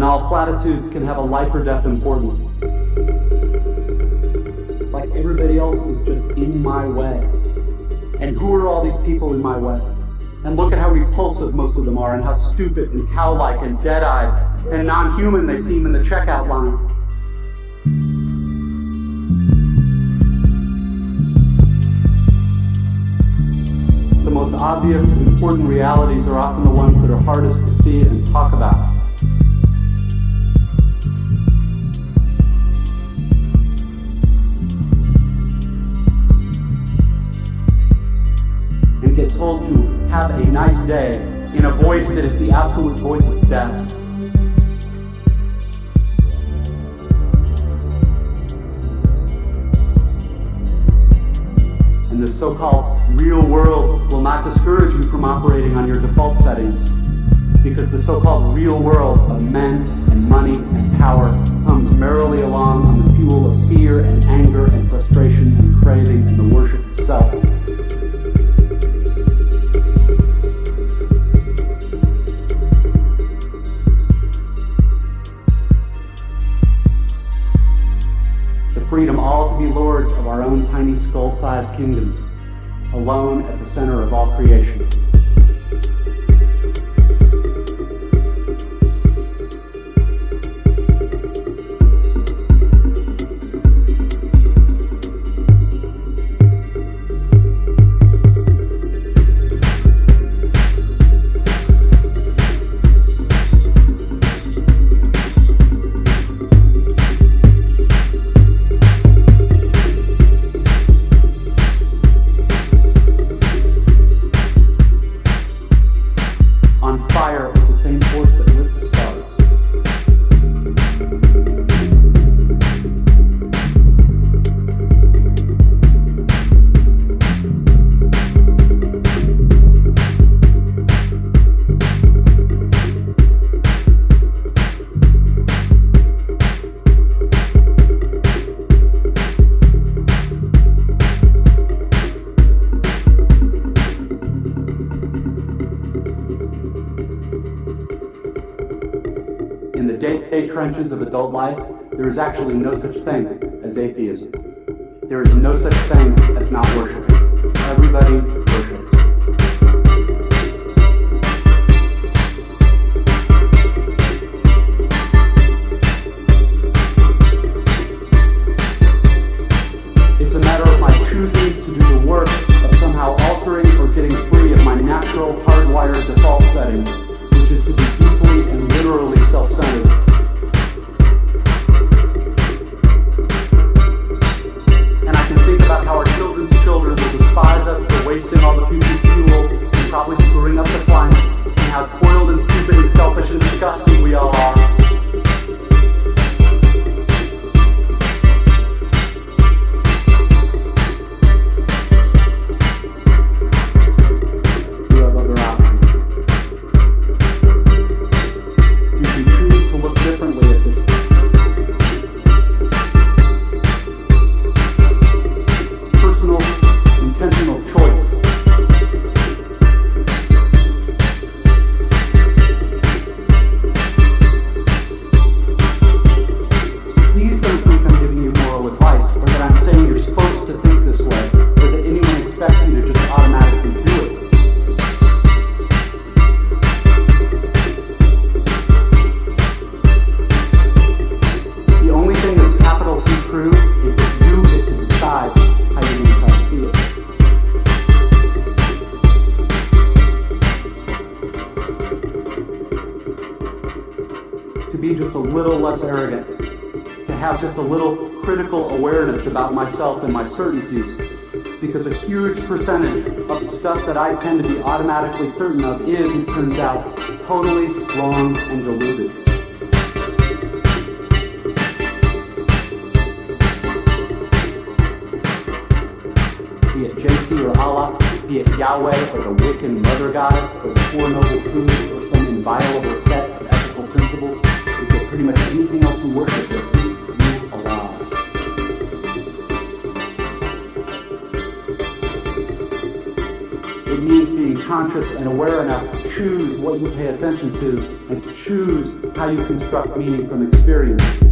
banal platitudes can have a life or death importance. Like everybody else is just in my way. And who are all these people in my way? And look at how repulsive most of them are, and how stupid and cow-like and dead-eyed and non-human they seem in the checkout line. The most obvious, important realities are often the ones that are hardest to see and talk about. And get told to have a nice day in a voice that is the absolute voice of death. And the so-called real world will not discourage you from operating on your default settings, because the so-called real world of men and money and power comes merrily along on the fuel of fear and anger and frustration and craving and the worship of self. Freedom all to be lords of our own tiny skull-sized kingdoms, alone at the center of all creation. In the day-to-day trenches of adult life, there is actually no such thing as atheism. There is no such thing as not worshiping. Everybody worships. It's a matter of my choosing to do the work of somehow altering or getting free of my natural, hardwired default settings, which is to be deeply and literally self-centered. And I can think about how our children's children will despise us for wasting all the future's fuel and probably screwing up the climate, and how spoiled and stupid and selfish and disgusting we all are. To be just a little less arrogant, to have just a little critical awareness about myself and my certainties, because a huge percentage of the stuff that I tend to be automatically certain of is, it turns out, totally wrong and deluded. Be it JC or Allah, be it Yahweh or the Wiccan mother gods or the Four Noble Truths or some inviolable set of ethical principles, pretty much anything else you worship with, you alive. It means being conscious and aware enough to choose what you pay attention to and to choose how you construct meaning from experience.